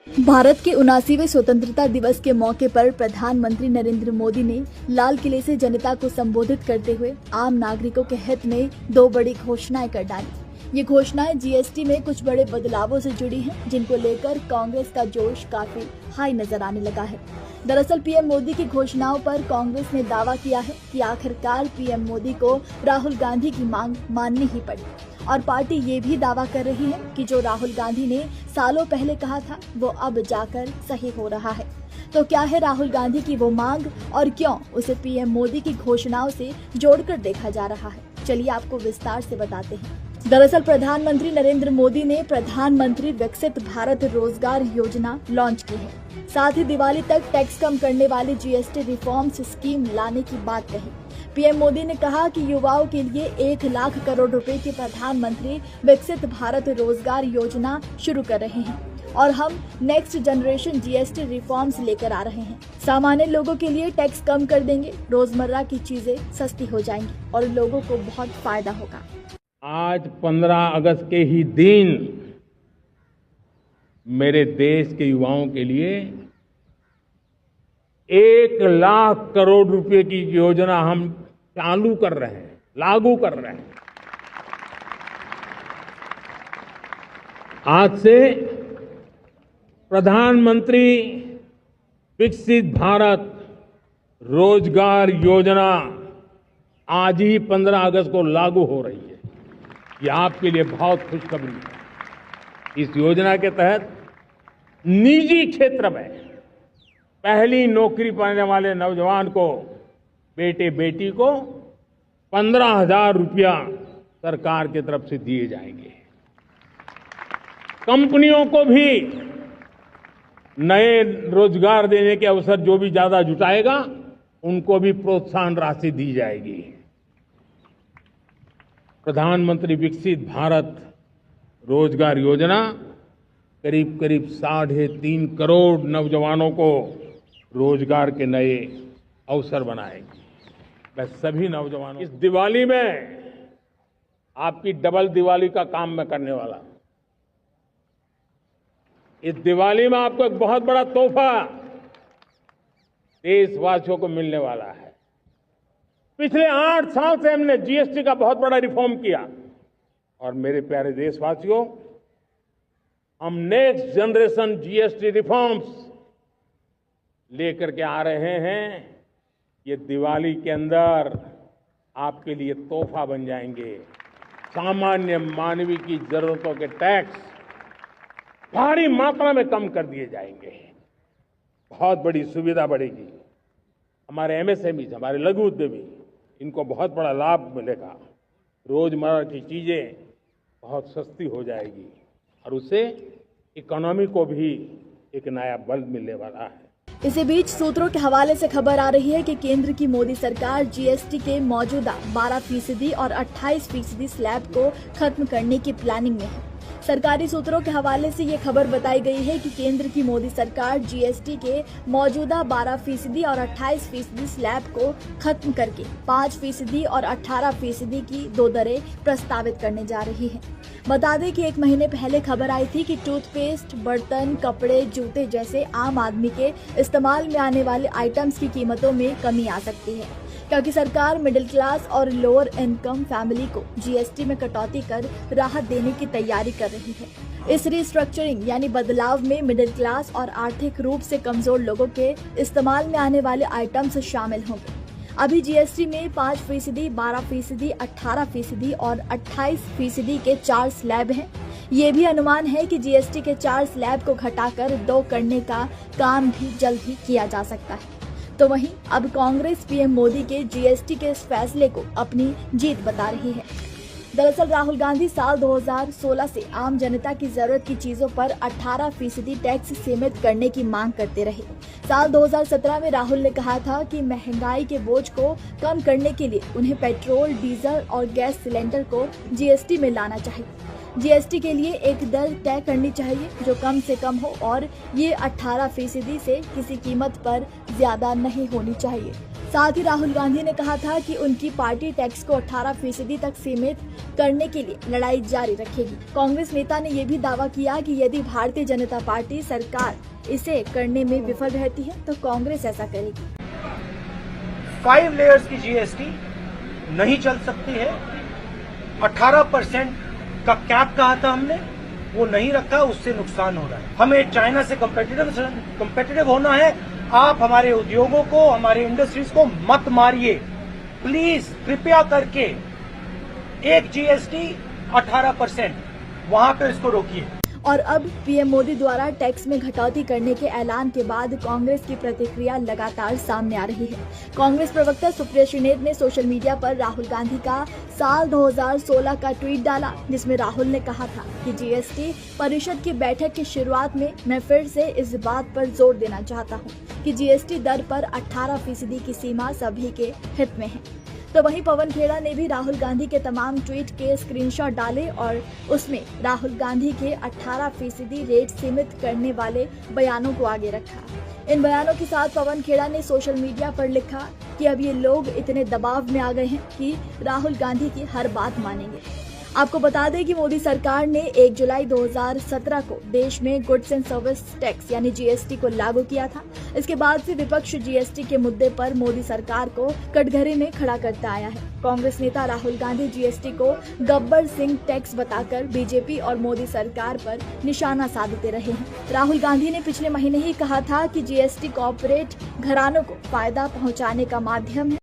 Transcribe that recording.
भारत के 79वें स्वतंत्रता दिवस के मौके पर प्रधानमंत्री नरेंद्र मोदी ने लाल किले से जनता को संबोधित करते हुए आम नागरिकों के हित में दो बड़ी घोषणाएं कर डाली। ये घोषणाएं जीएसटी में कुछ बड़े बदलावों से जुड़ी हैं, जिनको लेकर कांग्रेस का जोश काफी हाई नजर आने लगा है। दरअसल पीएम मोदी की घोषणाओं पर कांग्रेस ने दावा किया है कि आखिरकार पीएम मोदी को राहुल गांधी की मांग माननी ही पड़ी और पार्टी ये भी दावा कर रही है कि जो राहुल गांधी ने सालों पहले कहा था वो अब जाकर सही हो रहा है। तो क्या है राहुल गांधी की वो मांग और क्यों उसे पीएम मोदी की घोषणाओं से जोड़कर देखा जा रहा है, चलिए आपको विस्तार से बताते हैं। दरअसल प्रधानमंत्री नरेंद्र मोदी ने प्रधानमंत्री विकसित भारत रोजगार योजना लॉन्च की है। साथ ही दिवाली तक टैक्स कम करने वाली जीएसटी रिफॉर्म्स स्कीम लाने की बात कही। पीएम मोदी ने कहा कि युवाओं के लिए 1 लाख करोड़ रुपए की प्रधानमंत्री विकसित भारत रोजगार योजना शुरू कर रहे हैं और हम नेक्स्ट जनरेशन जीएसटी रिफॉर्म्स लेकर आ रहे हैं। सामान्य लोगों के लिए टैक्स कम कर देंगे, रोजमर्रा की चीजें सस्ती हो जाएंगी और लोगों को बहुत फायदा होगा। आज 15 अगस्त के ही दिन मेरे देश के युवाओं के लिए 1 लाख करोड़ रुपए की योजना हम चालू कर रहे हैं, लागू कर रहे हैं। आज से प्रधानमंत्री विकसित भारत रोजगार योजना आज ही 15 अगस्त को लागू हो रही है। ये आपके लिए बहुत खुशखबरी है। इस योजना के तहत निजी क्षेत्र में पहली नौकरी पाने वाले नौजवान को, बेटे बेटी को 15,000 रुपया सरकार की तरफ से दिए जाएंगे। कंपनियों को भी नए रोजगार देने के अवसर जो भी ज्यादा जुटाएगा उनको भी प्रोत्साहन राशि दी जाएगी। प्रधानमंत्री विकसित भारत रोजगार योजना करीब 3.5 करोड़ नौजवानों को रोजगार के नए अवसर बनाएगी। मैं सभी नौजवानों इस दिवाली में आपकी डबल दिवाली का काम मैं करने वाला हूं। इस दिवाली में आपको एक बहुत बड़ा तोहफा देशवासियों को मिलने वाला है। पिछले 8 साल से हमने जीएसटी का बहुत बड़ा रिफॉर्म किया और मेरे प्यारे देशवासियों, हम नेक्स्ट जनरेशन जीएसटी रिफॉर्म्स लेकर के आ रहे हैं। ये दिवाली के अंदर आपके लिए तोहफा बन जाएंगे। सामान्य मानवीय की जरूरतों के टैक्स भारी मात्रा में कम कर दिए जाएंगे। बहुत बड़ी सुविधा बढ़ेगी। हमारे एमएसएमई, हमारे लघु उद्यमी, इनको बहुत बड़ा लाभ मिलेगा। रोजमर्रा की चीजें बहुत सस्ती हो जाएगी और उससे इकोनॉमी को भी एक नया बल मिलने वाला है। इसी बीच सूत्रों के हवाले से खबर आ रही है कि केंद्र की मोदी सरकार जीएसटी के मौजूदा 12% और 28% स्लैब को खत्म करने की प्लानिंग में है। सरकारी सूत्रों के हवाले से ये खबर बताई गई है कि केंद्र की मोदी सरकार जीएसटी के मौजूदा 12% और 28% स्लैब को खत्म करके 5% और 18% की 2 दरें प्रस्तावित करने जा रही है। बता दें कि 1 महीने पहले खबर आई थी कि टूथपेस्ट, बर्तन, कपड़े, जूते जैसे आम आदमी के इस्तेमाल में आने वाले आइटम्स की कीमतों में कमी आ सकती है, क्योंकि सरकार मिडिल क्लास और लोअर इनकम फैमिली को जीएसटी में कटौती कर राहत देने की तैयारी कर रही है। इस रिस्ट्रक्चरिंग यानी बदलाव में मिडिल क्लास और आर्थिक रूप से कमजोर लोगों के इस्तेमाल में आने वाले आइटम्स शामिल होंगे। अभी जीएसटी में 5%, 12%, 18% और 28% के 4 स्लैब हैं। ये भी अनुमान है कि जीएसटी के 4 स्लैब को घटाकर 2 करने का काम भी जल्द ही किया जा सकता है। तो वहीं अब कांग्रेस पीएम मोदी के जीएसटी के इस फैसले को अपनी जीत बता रही है। दरअसल राहुल गांधी साल 2016 से आम जनता की जरूरत की चीजों पर 18% टैक्स सीमित करने की मांग करते रहे। साल 2017 में राहुल ने कहा था कि महंगाई के बोझ को कम करने के लिए उन्हें पेट्रोल, डीजल और गैस सिलेंडर को जीएसटी में लाना चाहिए। जीएसटी के लिए एक दर तय करनी चाहिए जो कम से कम हो और ये 18% से किसी कीमत पर ज्यादा नहीं होनी चाहिए। साथ ही राहुल गांधी ने कहा था कि उनकी पार्टी टैक्स को 18% तक सीमित करने के लिए लड़ाई जारी रखेगी। कांग्रेस नेता ने यह भी दावा किया कि यदि भारतीय जनता पार्टी सरकार इसे करने में विफल रहती है तो कांग्रेस ऐसा करेगी। 5 लेयर्स की जीएसटी नहीं चल सकती है। 18% का कैप कहा था हमने, वो नहीं रखा, उससे नुकसान हो रहा है। हमें चाइना से कंपेटिटिव होना है। आप हमारे उद्योगों को, हमारे इंडस्ट्रीज को मत मारिए प्लीज, कृपया करके। एक जीएसटी 18%, वहां पे इसको रोकिए। और अब पीएम मोदी द्वारा टैक्स में घटौती करने के ऐलान के बाद कांग्रेस की प्रतिक्रिया लगातार सामने आ रही है। कांग्रेस प्रवक्ता सुप्रिया श्रीनेत ने सोशल मीडिया पर राहुल गांधी का साल 2016 का ट्वीट डाला, जिसमें राहुल ने कहा था कि जीएसटी परिषद की बैठक की शुरुआत में मैं फिर से इस बात पर जोर देना चाहता हूं कि जीएसटी दर पर 18% की सीमा सभी के हित में है। तो वहीं पवन खेड़ा ने भी राहुल गांधी के तमाम ट्वीट के स्क्रीनशॉट डाले और उसमें राहुल गांधी के 18% रेट सीमित करने वाले बयानों को आगे रखा। इन बयानों के साथ पवन खेड़ा ने सोशल मीडिया पर लिखा कि अब ये लोग इतने दबाव में आ गए हैं कि राहुल गांधी की हर बात मानेंगे। आपको बता दें कि मोदी सरकार ने 1 जुलाई 2017 को देश में गुड्स एंड सर्विस टैक्स यानी जीएसटी को लागू किया था। इसके बाद से विपक्ष जीएसटी के मुद्दे पर मोदी सरकार को कटघरे में खड़ा करता आया है। कांग्रेस नेता राहुल गांधी जीएसटी को गब्बर सिंह टैक्स बताकर बीजेपी और मोदी सरकार पर निशाना साधते रहे हैं। राहुल गांधी ने पिछले महीने ही कहा था कि जीएसटी कॉर्पोरेट घरानों को फायदा पहुंचाने का माध्यम है।